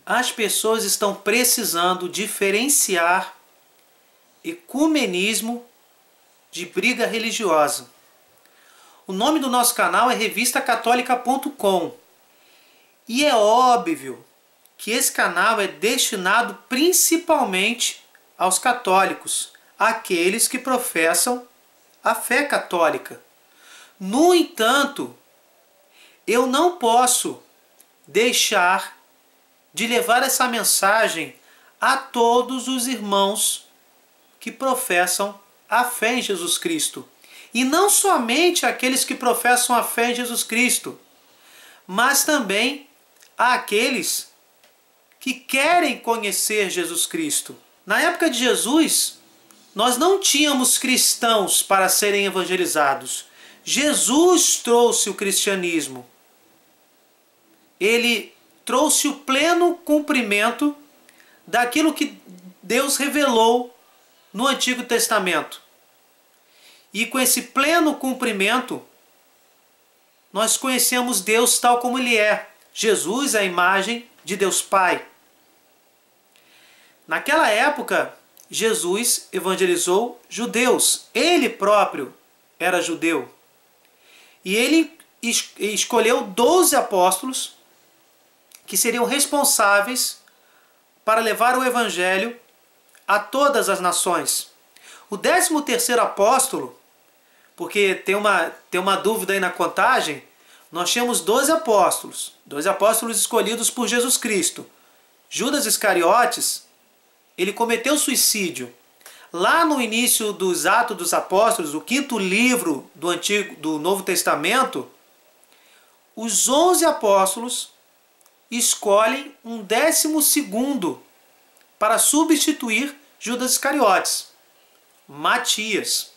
As pessoas estão precisando diferenciar ecumenismo de briga religiosa. O nome do nosso canal é revistacatólica.com e é óbvio que esse canal é destinado principalmente aos católicos, aqueles que professam a fé católica. No entanto, eu não posso deixar de levar essa mensagem a todos os irmãos que professam a fé em Jesus Cristo. E não somente aqueles que professam a fé em Jesus Cristo, mas também àqueles que querem conhecer Jesus Cristo. Na época de Jesus, nós não tínhamos cristãos para serem evangelizados. Jesus trouxe o cristianismo. Ele trouxe o pleno cumprimento daquilo que Deus revelou no Antigo Testamento. E com esse pleno cumprimento, nós conhecemos Deus tal como Ele é. Jesus é a imagem de Deus Pai. Naquela época, Jesus evangelizou judeus. Ele próprio era judeu. E ele escolheu 12 apóstolos que seriam responsáveis para levar o evangelho a todas as nações. O 13º apóstolo, porque tem uma dúvida aí na contagem, nós tínhamos 12 apóstolos escolhidos por Jesus Cristo. Judas Iscariotes, ele cometeu suicídio. Lá no início dos Atos dos Apóstolos, o 5º livro do Novo Testamento, os 11 apóstolos escolhem um 12º para substituir Judas Iscariotes, Matias.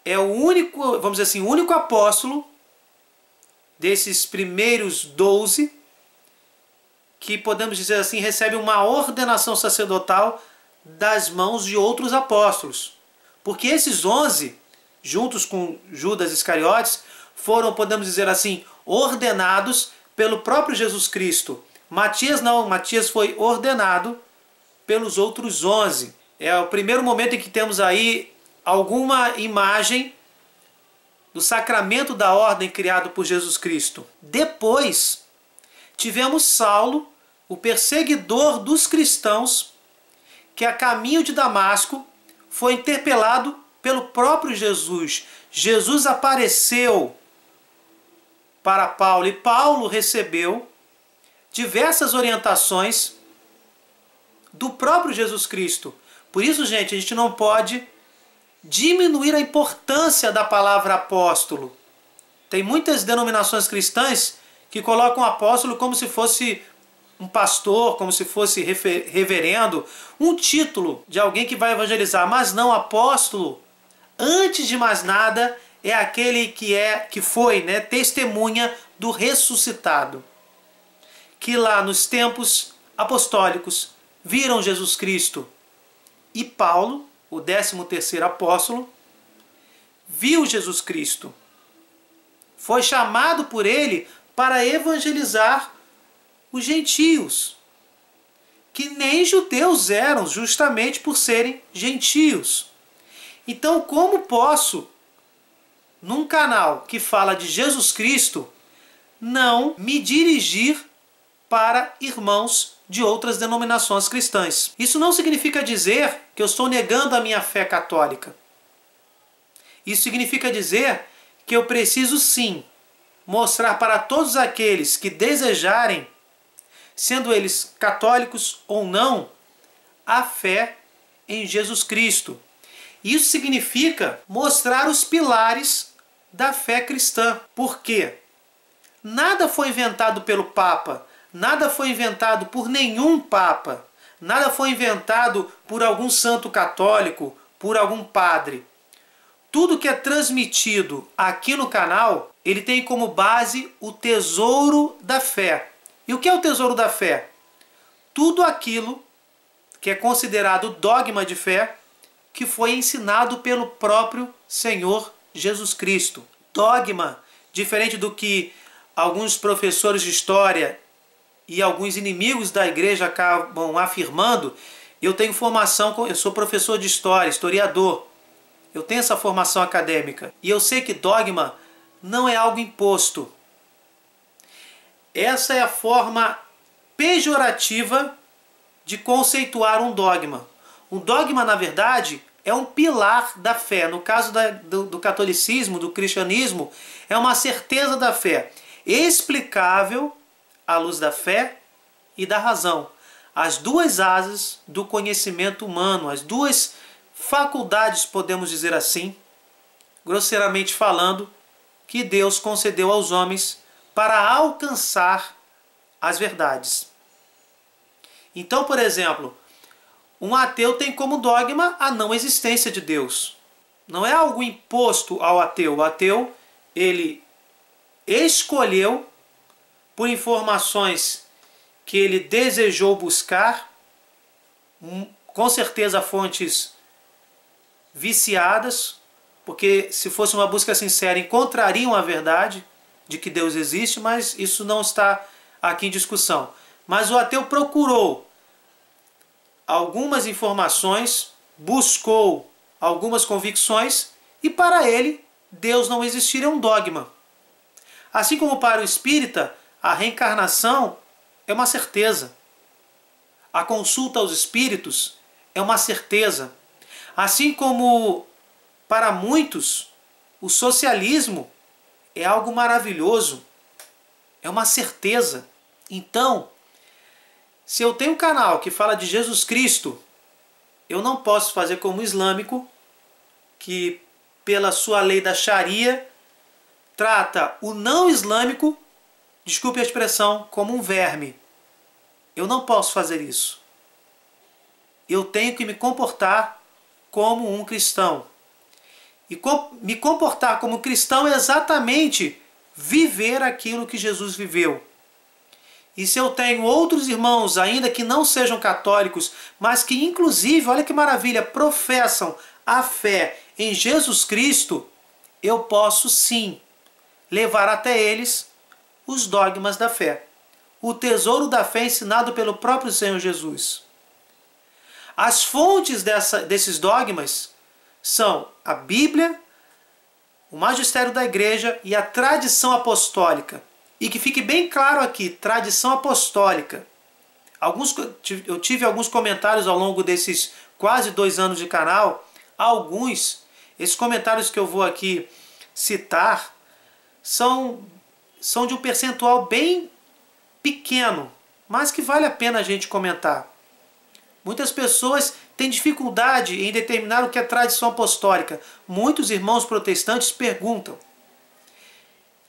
É o único, vamos dizer assim, o único apóstolo desses primeiros 12 que, podemos dizer assim, recebe uma ordenação sacerdotal das mãos de outros apóstolos. Porque esses 11, juntos com Judas Iscariotes, foram, podemos dizer assim, ordenados pelo próprio Jesus Cristo. Matias não, Matias foi ordenado pelos outros 11. É o primeiro momento em que temos aí alguma imagem do sacramento da ordem criado por Jesus Cristo. Depois, tivemos Saulo, o perseguidor dos cristãos, que a caminho de Damasco foi interpelado pelo próprio Jesus. Jesus apareceu para Paulo e Paulo recebeu diversas orientações do próprio Jesus Cristo. Por isso, gente, a gente não pode diminuir a importância da palavra apóstolo. Tem muitas denominações cristãs que colocam apóstolo como se fosse um pastor, como se fosse reverendo, um título de alguém que vai evangelizar. Mas não, apóstolo, antes de mais nada, é aquele que foi, né, testemunha do ressuscitado. Que lá nos tempos apostólicos viram Jesus Cristo. E Paulo, o 13º apóstolo, viu Jesus Cristo. Foi chamado por ele para evangelizar os gentios, que nem judeus eram, justamente por serem gentios. Então, como posso, num canal que fala de Jesus Cristo, não me dirigir para irmãos de outras denominações cristãs? Isso não significa dizer que eu estou negando a minha fé católica. Isso significa dizer que eu preciso sim mostrar para todos aqueles que desejarem, sendo eles católicos ou não, a fé em Jesus Cristo. Isso significa mostrar os pilares da fé cristã. Por quê? Nada foi inventado pelo Papa, nada foi inventado por nenhum Papa, nada foi inventado por algum santo católico, por algum padre. Tudo que é transmitido aqui no canal, ele tem como base o tesouro da fé. E o que é o tesouro da fé? Tudo aquilo que é considerado dogma de fé, que foi ensinado pelo próprio Senhor Jesus Cristo. Dogma, diferente do que alguns professores de história e alguns inimigos da igreja acabam afirmando, eu tenho formação, eu sou professor de história, historiador, eu tenho essa formação acadêmica, e eu sei que dogma não é algo imposto. Essa é a forma pejorativa de conceituar um dogma. Um dogma, na verdade, é um pilar da fé. No caso do catolicismo, do cristianismo, é uma certeza da fé, explicável à luz da fé e da razão. As duas asas do conhecimento humano, as duas faculdades, podemos dizer assim, grosseiramente falando, que Deus concedeu aos homens para alcançar as verdades. Então, por exemplo, um ateu tem como dogma a não existência de Deus. Não é algo imposto ao ateu. O ateu, ele escolheu, por informações que ele desejou buscar, com certeza fontes viciadas, porque se fosse uma busca sincera encontrariam a verdade de que Deus existe, mas isso não está aqui em discussão. Mas o ateu procurou algumas informações, buscou algumas convicções, e para ele Deus não existir é um dogma. Assim como para o espírita, a reencarnação é uma certeza. A consulta aos espíritos é uma certeza. Assim como para muitos o socialismo é algo maravilhoso, é uma certeza. Então, se eu tenho um canal que fala de Jesus Cristo, eu não posso fazer como o islâmico, que pela sua lei da Sharia trata o não islâmico, desculpe a expressão, como um verme. Eu não posso fazer isso. Eu tenho que me comportar como um cristão. E me comportar como cristão é exatamente viver aquilo que Jesus viveu. E se eu tenho outros irmãos ainda que não sejam católicos, mas que inclusive, olha que maravilha, professam a fé em Jesus Cristo, eu posso sim levar até eles os dogmas da fé. O tesouro da fé ensinado pelo próprio Senhor Jesus. As fontes desses dogmas são a Bíblia, o magistério da igreja e a tradição apostólica. E que fique bem claro aqui, tradição apostólica. Eu tive alguns comentários ao longo desses quase 2 anos de canal. Esses comentários que eu vou aqui citar, são de um percentual bem pequeno, mas que vale a pena a gente comentar. Muitas pessoas têm dificuldade em determinar o que é tradição apostólica. Muitos irmãos protestantes perguntam.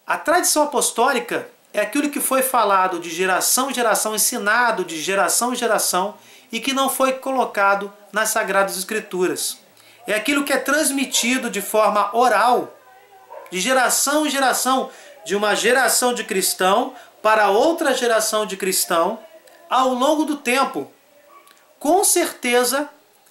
A tradição apostólica é aquilo que foi falado de geração em geração, ensinado de geração em geração e que não foi colocado nas Sagradas Escrituras. É aquilo que é transmitido de forma oral, de geração em geração, de uma geração de cristão para outra geração de cristão, ao longo do tempo. Com certeza,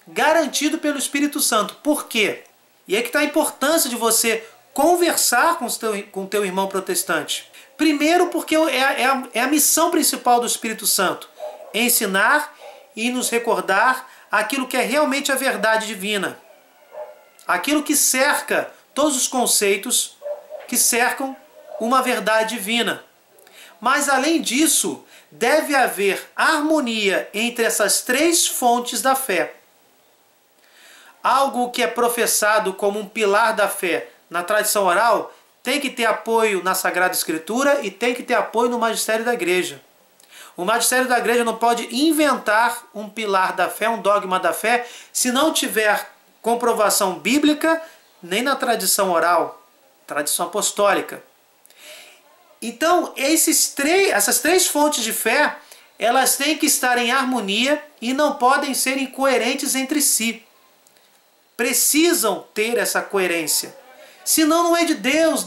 garantido pelo Espírito Santo. Por quê? E é que está a importância de você conversar com o teu irmão protestante. Primeiro porque é a missão principal do Espírito Santo. Ensinar e nos recordar aquilo que é realmente a verdade divina. Aquilo que cerca todos os conceitos que cercam uma verdade divina. Mas além disso, deve haver harmonia entre essas 3 fontes da fé. Algo que é professado como um pilar da fé na tradição oral tem que ter apoio na Sagrada Escritura e tem que ter apoio no magistério da igreja. O magistério da igreja não pode inventar um pilar da fé, um dogma da fé, se não tiver comprovação bíblica nem na tradição oral, tradição apostólica. Então, essas 3 fontes de fé, elas têm que estar em harmonia e não podem ser incoerentes entre si. Precisam ter essa coerência. Senão não é de Deus.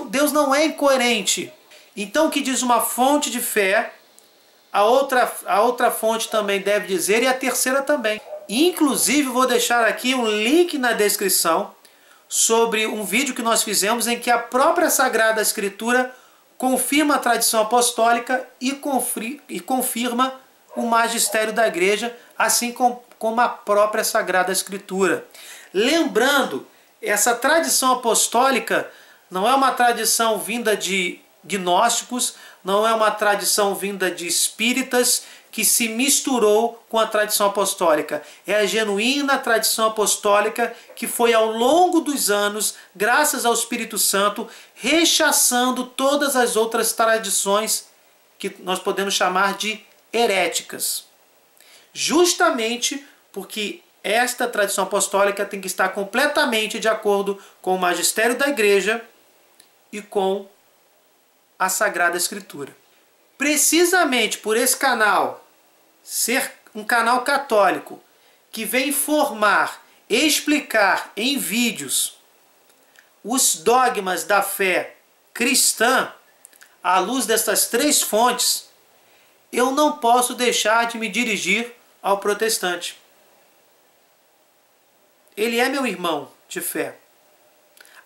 Deus não é incoerente. Então o que diz uma fonte de fé, a outra fonte também deve dizer e a terceira também. Inclusive vou deixar aqui um link na descrição sobre um vídeo que nós fizemos em que a própria Sagrada Escritura confirma a tradição apostólica e confirma o magistério da igreja, assim como a própria Sagrada Escritura. Lembrando, essa tradição apostólica não é uma tradição vinda de gnósticos, não é uma tradição vinda de espíritas que se misturou com a tradição apostólica. É a genuína tradição apostólica que foi ao longo dos anos, graças ao Espírito Santo, rechaçando todas as outras tradições que nós podemos chamar de heréticas. Justamente porque esta tradição apostólica tem que estar completamente de acordo com o magistério da igreja e com a Sagrada Escritura. Precisamente por esse canal ser um canal católico que vem informar e explicar em vídeos os dogmas da fé cristã, à luz dessas três fontes, eu não posso deixar de me dirigir ao protestante. Ele é meu irmão de fé.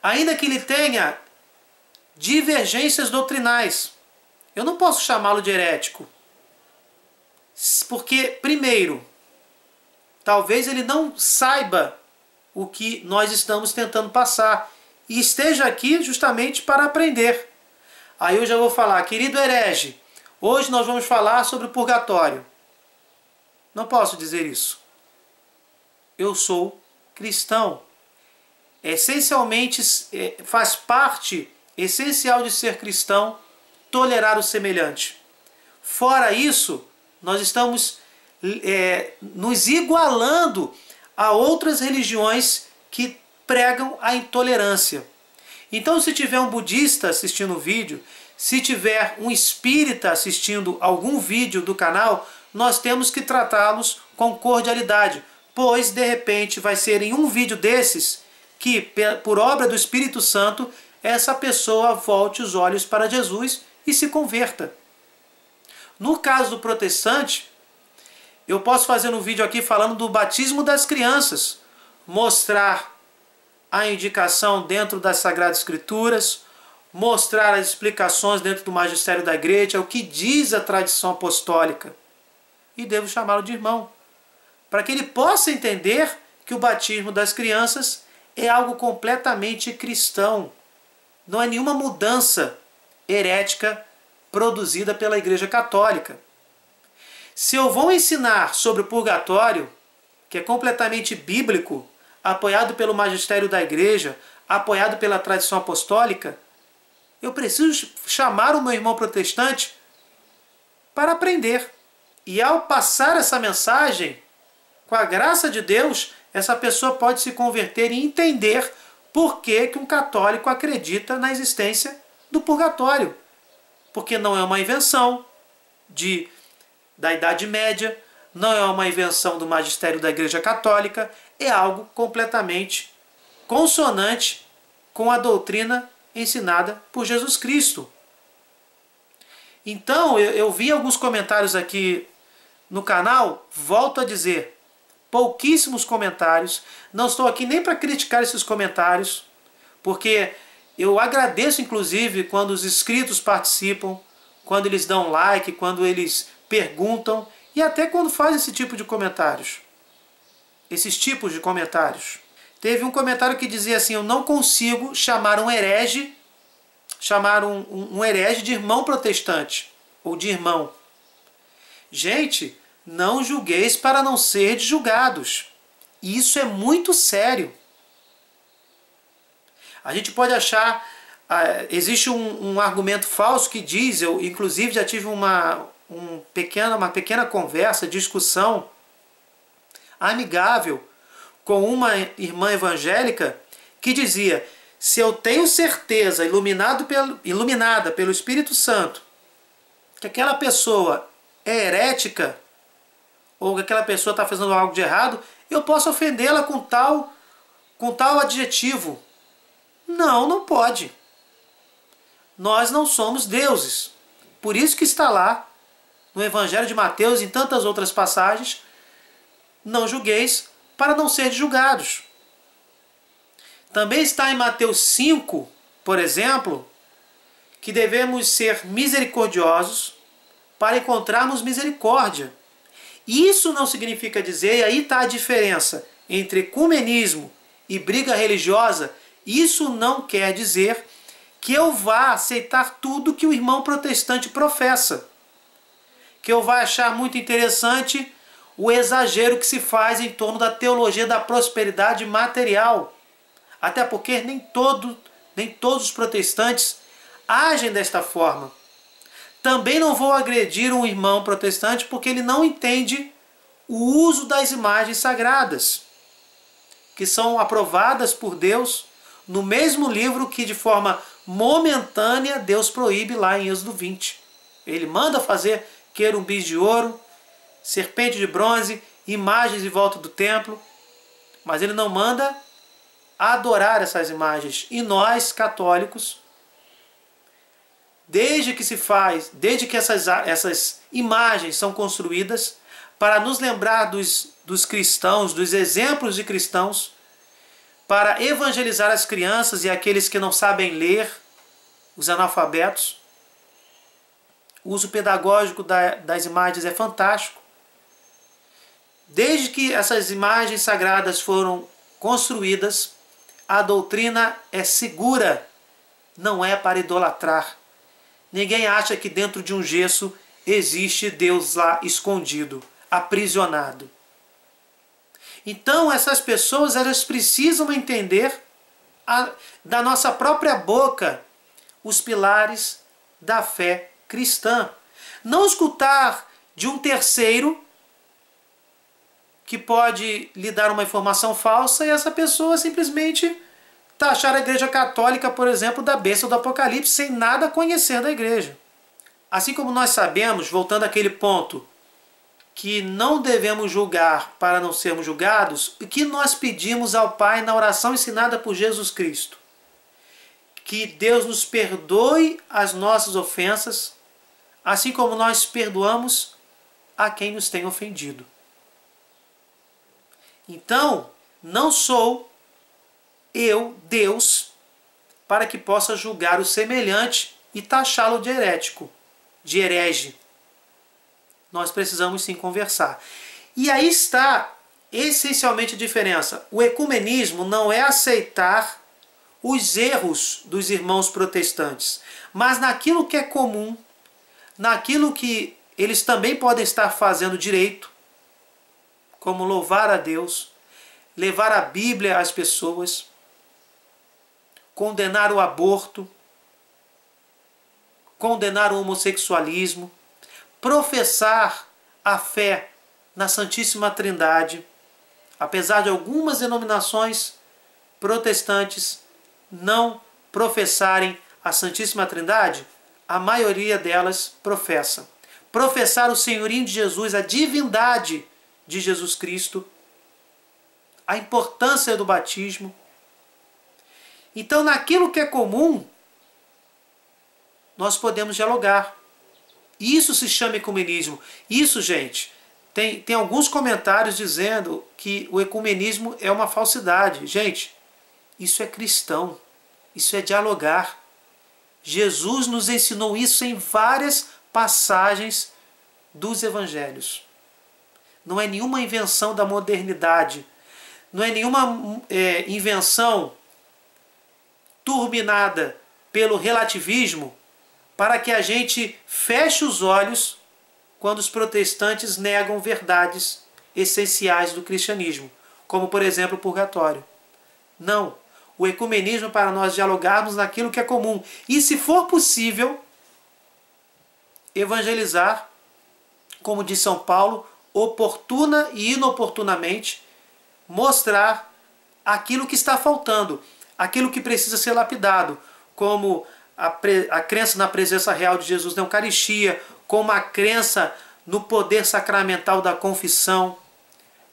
Ainda que ele tenha divergências doutrinais, eu não posso chamá-lo de herético. Porque, primeiro, talvez ele não saiba o que nós estamos tentando passar e esteja aqui justamente para aprender. Aí eu já vou falar, querido herege, hoje nós vamos falar sobre o purgatório. Não posso dizer isso. Eu sou cristão. Essencialmente, faz parte essencial de ser cristão tolerar o semelhante. Fora isso, nós estamos nos igualando a outras religiões que pregam a intolerância. Então, se tiver um budista assistindo o vídeo, se tiver um espírita assistindo algum vídeo do canal, nós temos que tratá-los com cordialidade, pois, de repente, vai ser em um vídeo desses que, por obra do Espírito Santo, essa pessoa volte os olhos para Jesus e se converta. No caso do protestante, eu posso fazer um vídeo aqui falando do batismo das crianças, mostrar a indicação dentro das Sagradas Escrituras, mostrar as explicações dentro do magistério da igreja, o que diz a tradição apostólica. E devo chamá-lo de irmão, para que ele possa entender que o batismo das crianças é algo completamente cristão. Não é nenhuma mudança herética produzida pela Igreja Católica. Se eu vou ensinar sobre o purgatório, que é completamente bíblico, apoiado pelo magistério da igreja, apoiado pela tradição apostólica, eu preciso chamar o meu irmão protestante para aprender. E ao passar essa mensagem, com a graça de Deus, essa pessoa pode se converter e entender por que um católico acredita na existência do purgatório. Porque não é uma invenção da Idade Média, não é uma invenção do magistério da Igreja Católica, é algo completamente consonante com a doutrina ensinada por Jesus Cristo. Então, eu vi alguns comentários aqui no canal, volto a dizer, pouquíssimos comentários, não estou aqui nem para criticar esses comentários, porque eu agradeço inclusive quando os inscritos participam, quando eles dão like, quando eles perguntam e até quando fazem esse tipo de comentários. Esses tipos de comentários. Teve um comentário que dizia assim, eu não consigo chamar um herege, um herege de irmão protestante, ou de irmão. Gente, não julgueis para não ser julgados. Isso é muito sério. A gente pode achar, existe um argumento falso que diz, eu inclusive já tive uma pequena conversa, discussão amigável com uma irmã evangélica que dizia, se eu tenho certeza, iluminada pelo Espírito Santo, que aquela pessoa é herética, ou que aquela pessoa está fazendo algo de errado, eu posso ofendê-la com tal adjetivo. Não, não pode. Nós não somos deuses. Por isso que está lá, no Evangelho de Mateus e em tantas outras passagens, não julgueis para não ser julgados. Também está em Mateus 5, por exemplo, que devemos ser misericordiosos para encontrarmos misericórdia. Isso não significa dizer, e aí está a diferença entre ecumenismo e briga religiosa, isso não quer dizer que eu vá aceitar tudo que o irmão protestante professa. Que eu vá achar muito interessante o exagero que se faz em torno da teologia da prosperidade material. Até porque nem todos os protestantes agem desta forma. Também não vou agredir um irmão protestante porque ele não entende o uso das imagens sagradas, que são aprovadas por Deus no mesmo livro que de forma momentânea Deus proíbe lá em Êxodo 20. Ele manda fazer querumbis de ouro, serpente de bronze, imagens em volta do templo, mas ele não manda adorar essas imagens. E nós, católicos, desde que essas imagens são construídas para nos lembrar dos cristãos, dos exemplos de cristãos, para evangelizar as crianças e aqueles que não sabem ler, os analfabetos. O uso pedagógico das imagens é fantástico. Desde que essas imagens sagradas foram construídas, a doutrina é segura, não é para idolatrar. Ninguém acha que dentro de um gesso existe Deus lá escondido, aprisionado. Então essas pessoas elas precisam entender da nossa própria boca os pilares da fé cristã. Não escutar de um terceiro que pode lhe dar uma informação falsa e essa pessoa simplesmente taxar a Igreja Católica, por exemplo, da bênção do Apocalipse sem nada conhecer da Igreja. Assim como nós sabemos, voltando àquele ponto, que não devemos julgar para não sermos julgados, o que nós pedimos ao Pai na oração ensinada por Jesus Cristo? Que Deus nos perdoe as nossas ofensas, assim como nós perdoamos a quem nos tem ofendido. Então, não sou eu, Deus, para que possa julgar o semelhante e taxá-lo de herético, de herege. Nós precisamos sim conversar. E aí está essencialmente a diferença. O ecumenismo não é aceitar os erros dos irmãos protestantes, mas naquilo que é comum, naquilo que eles também podem estar fazendo direito, como louvar a Deus, levar a Bíblia às pessoas, condenar o aborto, condenar o homossexualismo, professar a fé na Santíssima Trindade, apesar de algumas denominações protestantes não professarem a Santíssima Trindade, a maioria delas professa. Professar o senhorio de Jesus, a divindade de Jesus Cristo, a importância do batismo. Então, naquilo que é comum, nós podemos dialogar. Isso se chama ecumenismo. Isso, gente, tem alguns comentários dizendo que o ecumenismo é uma falsidade. Gente, isso é cristão. Isso é dialogar. Jesus nos ensinou isso em várias passagens dos evangelhos. Não é nenhuma invenção da modernidade. Não é nenhuma invenção turbinada pelo relativismo para que a gente feche os olhos quando os protestantes negam verdades essenciais do cristianismo, como, por exemplo, o purgatório. Não. O ecumenismo é para nós dialogarmos naquilo que é comum. E, se for possível, evangelizar, como diz São Paulo, oportuna e inoportunamente, mostrar aquilo que está faltando, aquilo que precisa ser lapidado, como a crença na presença real de Jesus na Eucaristia, como a crença no poder sacramental da confissão,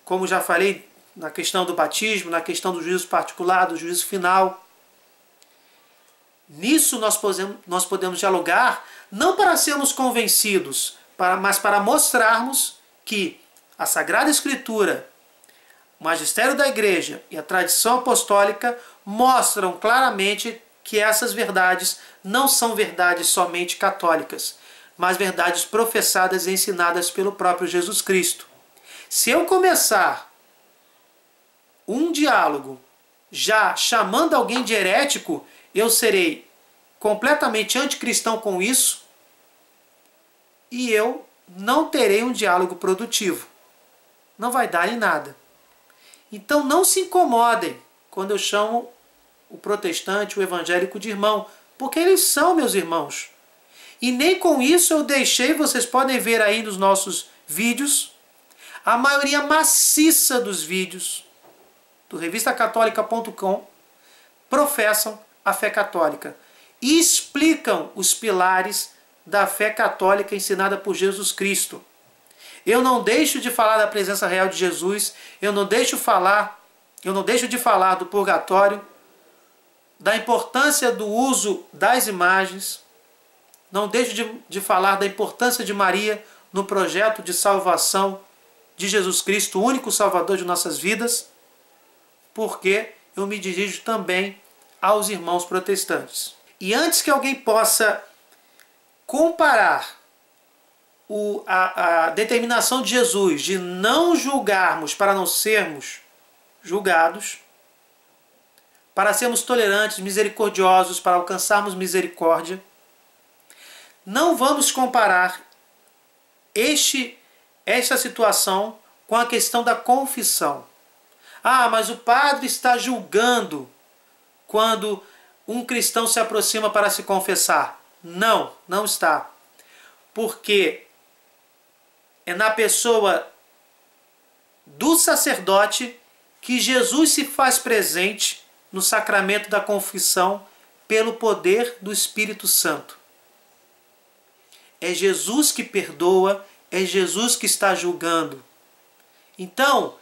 como já falei, na questão do batismo, na questão do juízo particular, do juízo final. Nisso nós podemos dialogar, não para sermos convencidos, mas para mostrarmos que a Sagrada Escritura, o magistério da Igreja e a tradição apostólica mostram claramente que essas verdades não são verdades somente católicas, mas verdades professadas e ensinadas pelo próprio Jesus Cristo. Se eu começar um diálogo já chamando alguém de herético, eu serei completamente anticristão com isso e eu não terei um diálogo produtivo. Não vai dar em nada. Então não se incomodem quando eu chamo o protestante, o evangélico de irmão, porque eles são meus irmãos. E nem com isso eu deixei, vocês podem ver aí nos nossos vídeos, a maioria maciça dos vídeos do revistacatólica.com professam a fé católica e explicam os pilares da fé católica ensinada por Jesus Cristo. Eu não deixo de falar da presença real de Jesus, eu não deixo de falar do purgatório, da importância do uso das imagens, não deixo de falar da importância de Maria no projeto de salvação de Jesus Cristo, o único Salvador de nossas vidas, porque eu me dirijo também aos irmãos protestantes. E antes que alguém possa comparar a determinação de Jesus de não julgarmos para não sermos julgados, para sermos tolerantes, misericordiosos, para alcançarmos misericórdia, não vamos comparar esta situação com a questão da confissão. Ah, mas o padre está julgando quando um cristão se aproxima para se confessar. Não, não está. Porque é na pessoa do sacerdote que Jesus se faz presente no sacramento da confissão pelo poder do Espírito Santo. É Jesus que perdoa, é Jesus que está julgando. Então,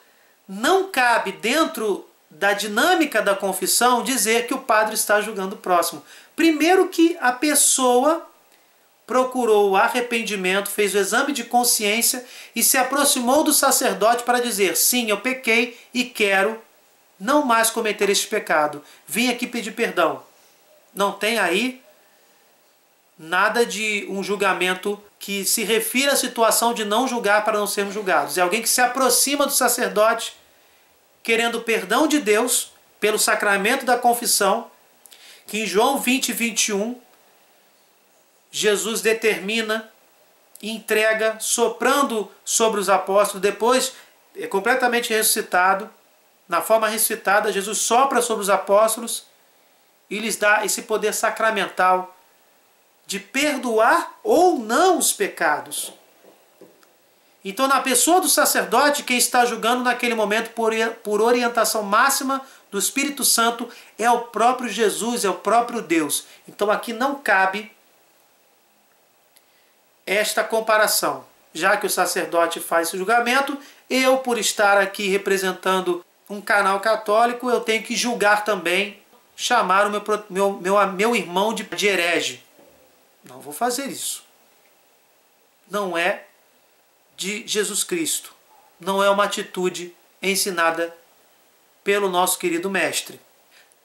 não cabe dentro da dinâmica da confissão dizer que o padre está julgando o próximo. Primeiro que a pessoa procurou o arrependimento, fez o exame de consciência e se aproximou do sacerdote para dizer: sim, eu pequei e quero não mais cometer este pecado. Vim aqui pedir perdão. Não tem aí nada de um julgamento que se refira à situação de não julgar para não sermos julgados. É alguém que se aproxima do sacerdote querendo perdão de Deus pelo sacramento da confissão, que em João 20, 21, Jesus determina e entrega, soprando sobre os apóstolos, depois é completamente ressuscitado. Na forma ressuscitada, Jesus sopra sobre os apóstolos e lhes dá esse poder sacramental de perdoar ou não os pecados. Então, na pessoa do sacerdote, quem está julgando naquele momento por orientação máxima do Espírito Santo é o próprio Jesus, é o próprio Deus. Então aqui não cabe esta comparação. Já que o sacerdote faz esse julgamento, eu, por estar aqui representando um canal católico, eu tenho que julgar também, chamar o meu irmão de herege. Não vou fazer isso. Não é de Jesus Cristo. Não é uma atitude ensinada pelo nosso querido mestre.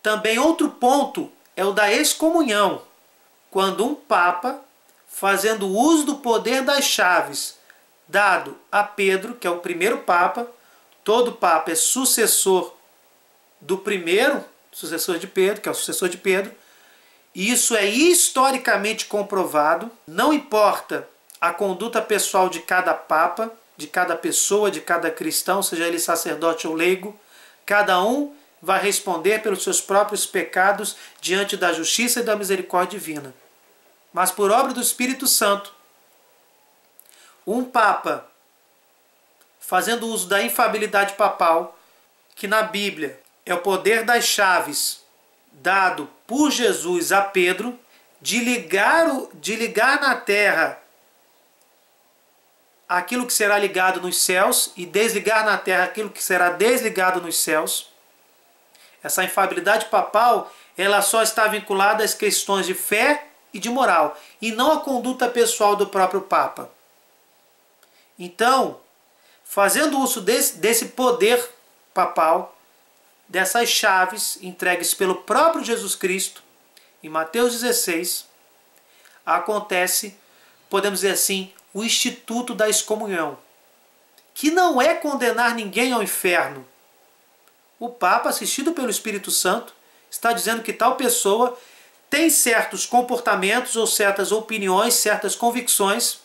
Também outro ponto é o da excomunhão. Quando um papa, fazendo uso do poder das chaves dado a Pedro, que é o primeiro papa, todo papa é sucessor do primeiro, sucessor de Pedro, que é o sucessor de Pedro, e isso é historicamente comprovado. Não importa a conduta pessoal de cada papa, de cada pessoa, de cada cristão, seja ele sacerdote ou leigo, cada um vai responder pelos seus próprios pecados diante da justiça e da misericórdia divina. Mas por obra do Espírito Santo, um papa, fazendo uso da infabilidade papal, que na Bíblia é o poder das chaves dado por Jesus a Pedro, de ligar na terra aquilo que será ligado nos céus e desligar na terra aquilo que será desligado nos céus. Essa infabilidade papal, ela só está vinculada às questões de fé e de moral, e não à conduta pessoal do próprio Papa. Então, fazendo uso desse poder papal, dessas chaves entregues pelo próprio Jesus Cristo, em Mateus 16, acontece, podemos dizer assim, o instituto da excomunhão, que não é condenar ninguém ao inferno. O Papa, assistido pelo Espírito Santo, está dizendo que tal pessoa tem certos comportamentos ou certas opiniões, certas convicções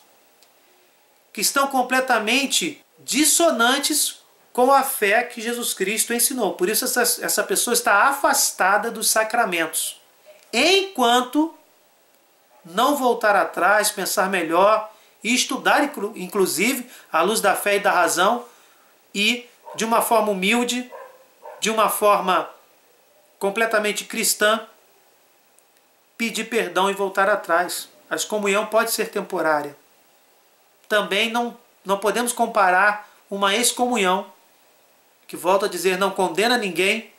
que estão completamente dissonantes com a fé que Jesus Cristo ensinou. Por isso essa pessoa está afastada dos sacramentos. Enquanto não voltar atrás, pensar melhor e estudar, inclusive, à luz da fé e da razão, e de uma forma humilde, de uma forma completamente cristã, pedir perdão e voltar atrás. A excomunhão pode ser temporária. Também não podemos comparar uma excomunhão, que, volto a dizer, não condena ninguém,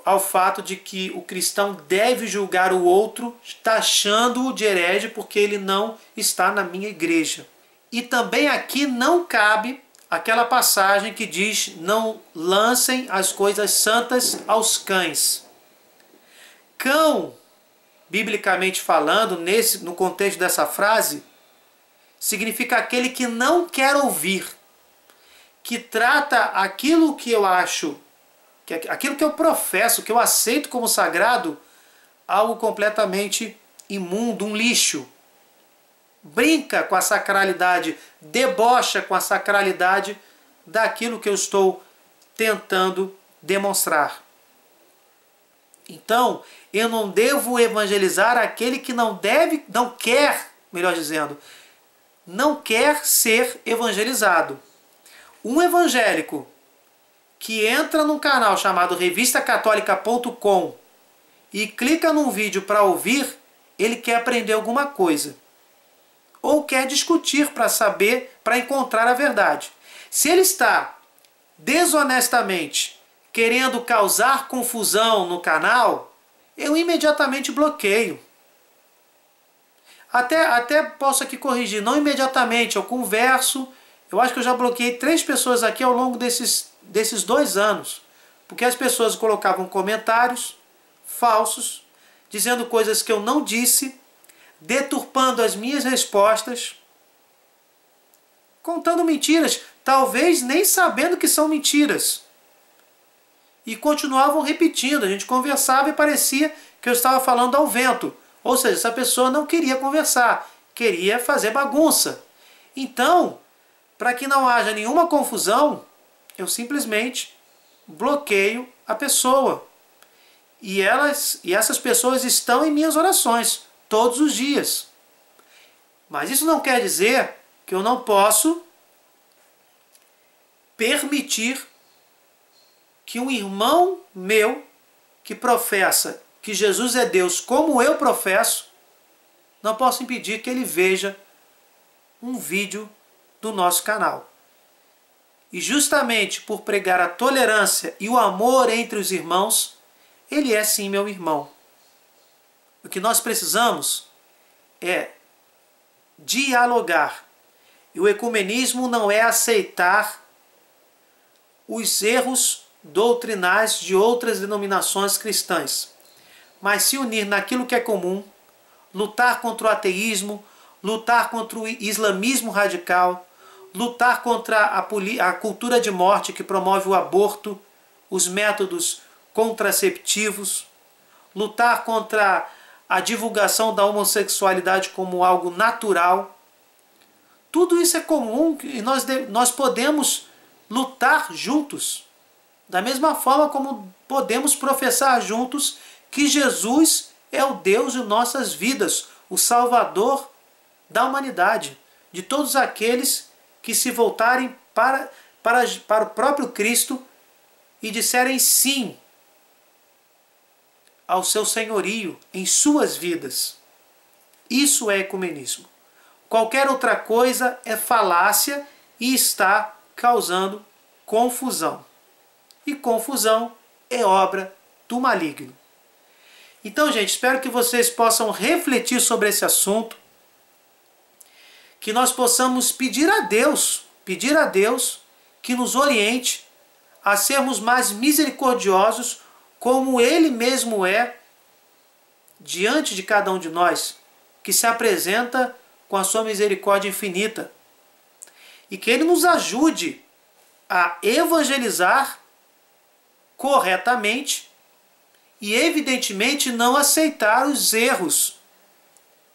ao fato de que o cristão deve julgar o outro, taxando-o de herege porque ele não está na minha igreja. E também aqui não cabe aquela passagem que diz: não lancem as coisas santas aos cães. Cão, biblicamente falando, no contexto dessa frase, significa aquele que não quer ouvir, que trata aquilo que eu acho, aquilo que eu professo, que eu aceito como sagrado, algo completamente imundo, um lixo. Brinca com a sacralidade, debocha com a sacralidade daquilo que eu estou tentando demonstrar. Então, eu não devo evangelizar aquele que não quer, melhor dizendo, não quer ser evangelizado. Um evangélico que entra num canal chamado revistacatólica.com e clica num vídeo para ouvir, ele quer aprender alguma coisa. Ou quer discutir para saber, para encontrar a verdade. Se ele está desonestamente querendo causar confusão no canal, eu imediatamente bloqueio. Até posso aqui corrigir, não imediatamente, eu converso. Eu acho que eu já bloqueei 3 pessoas aqui ao longo desses 2 anos. Porque as pessoas colocavam comentários falsos, dizendo coisas que eu não disse, deturpando as minhas respostas, contando mentiras, talvez nem sabendo que são mentiras. E continuavam repetindo, a gente conversava e parecia que eu estava falando ao vento. Ou seja, essa pessoa não queria conversar, queria fazer bagunça. Então, para que não haja nenhuma confusão, eu simplesmente bloqueio a pessoa. E essas pessoas estão em minhas orações todos os dias. Mas isso não quer dizer que eu não posso permitir que um irmão meu que professa que Jesus é Deus como eu professo, não posso impedir que ele veja um vídeo do nosso canal. E justamente por pregar a tolerância e o amor entre os irmãos, ele é sim meu irmão. O que nós precisamos é dialogar. E o ecumenismo não é aceitar os erros doutrinais de outras denominações cristãs, mas se unir naquilo que é comum, lutar contra o ateísmo, lutar contra o islamismo radical, lutar contra a cultura de morte que promove o aborto, os métodos contraceptivos, lutar contra a divulgação da homossexualidade como algo natural. Tudo isso é comum e nós podemos lutar juntos. Da mesma forma como podemos professar juntos que Jesus é o Deus de nossas vidas, o Salvador da humanidade, de todos aqueles que se voltarem para o próprio Cristo e disserem sim ao seu senhorio em suas vidas. Isso é ecumenismo. Qualquer outra coisa é falácia e está causando confusão. E confusão é obra do maligno. Então, gente, espero que vocês possam refletir sobre esse assunto, que nós possamos pedir a Deus que nos oriente a sermos mais misericordiosos, como Ele mesmo é, diante de cada um de nós, que se apresenta com a sua misericórdia infinita. E que Ele nos ajude a evangelizar corretamente e, evidentemente, não aceitar os erros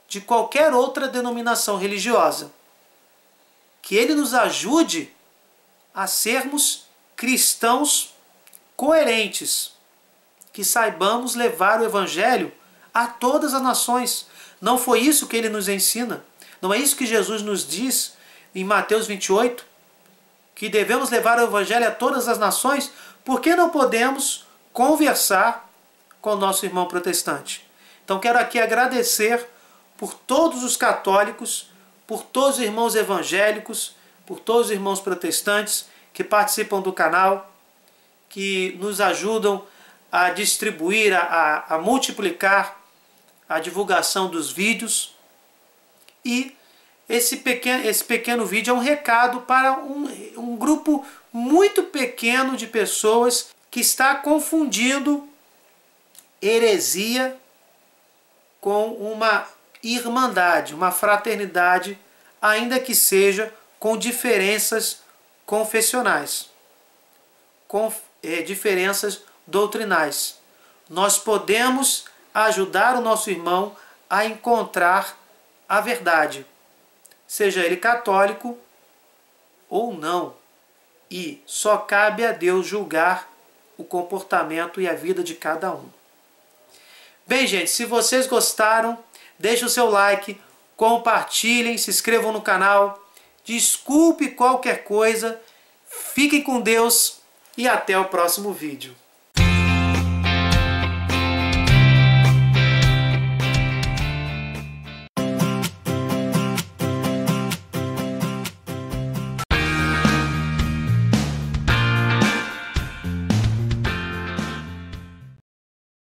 de qualquer outra denominação religiosa. Que Ele nos ajude a sermos cristãos coerentes, que saibamos levar o Evangelho a todas as nações. Não foi isso que Ele nos ensina? Não é isso que Jesus nos diz em Mateus 28? Que devemos levar o Evangelho a todas as nações? Por que não podemos conversar com o nosso irmão protestante? Então quero aqui agradecer por todos os católicos, por todos os irmãos evangélicos, por todos os irmãos protestantes que participam do canal, que nos ajudam a distribuir, a multiplicar a divulgação dos vídeos. E esse pequeno vídeo é um recado para um grupo muito pequeno de pessoas que está confundindo heresia com uma irmandade, uma fraternidade, ainda que seja com diferenças confessionais, com diferenças doutrinais. Nós podemos ajudar o nosso irmão a encontrar a verdade, seja ele católico ou não. E só cabe a Deus julgar o comportamento e a vida de cada um. Bem, gente, se vocês gostaram, deixem o seu like, compartilhem, se inscrevam no canal. Desculpe qualquer coisa, fiquem com Deus e até o próximo vídeo.